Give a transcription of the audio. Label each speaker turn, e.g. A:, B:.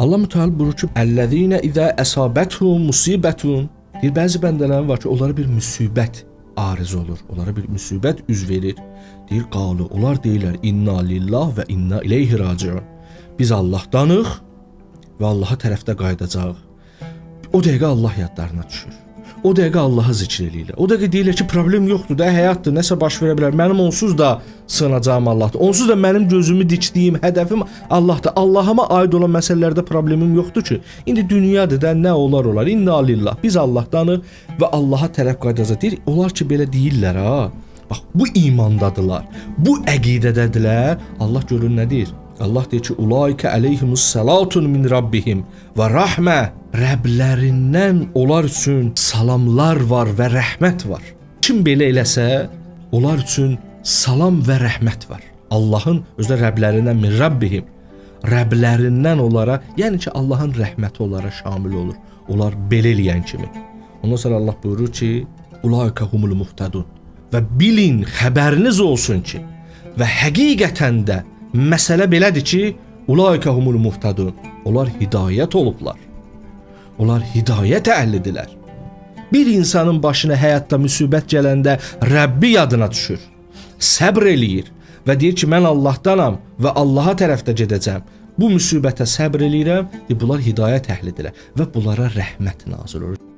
A: Allah Müteala buyurur ki, "Ellezine izâ esâbethum musibetun." Deyir, bəzi bəndələrin var ki, onlara bir müsibət ariz olur. Onlara bir müsibət üz verir. Deyir, qalu, onlar deyirlər, "İnna lillah və inna ileyhi raciun." Biz Allahdanıq və Allaha tərəfdə qayıdacağıq. O dəqiqə Allah yadlarına düşür. O dəqiqə Allahı zikr eləyirlər. O dəqiqə deyirlər ki, problem yoxdur da, həyatdır, nəsə baş verə bilər. Mənim onsuz da sığınacağım Allahdır. Onsuz da mənim gözümü dikdiyim hədəfim Allahdır. Allahıma aid olan məsələlərdə problemim yoxdur ki. İndi dünyadır da, nə olar olar. İnna lillah. Biz Allahdanıq və Allaha tərəf qayıdacağıq. Deyir, onlar ki belə deyirlər ha. Bax, bu imandadılar. Bu əqidədədirlər. Allah görür nə deyir? Allah deyir ki, "Ulaika aleyhimus salatun min rabbihim və rahmə." Rəblərindən onlar üçün salamlar var və rəhmət var. Kim belə eləsə, onlar üçün salam və rəhmət var. Allahın özü Rəblərindən min rabbihim. Rəblərindən onlara, yəni ki, Allahın rəhməti onlara şamil olur. Onlar belə eləyən kimi. Ondan sonra Allah buyurur ki, "Ulaika humul muhtadun." Və bilin, xəbəriniz olsun ki, və həqiqətən də məsələ belədir ki, "Ulaika humul muhtadun." Onlar hidayət olublar. Onlar hidayət əhlidirlər. Bir insanın başına həyatda müsibət gələndə Rəbbi yadına düşür, səbr eləyir və deyir ki, mən Allahdanam və Allaha tərəfdə gedəcəm. Bu müsibətə səbr eləyirəm, bunlar hidayət əhlidirlər və bunlara rəhmət nazil olur.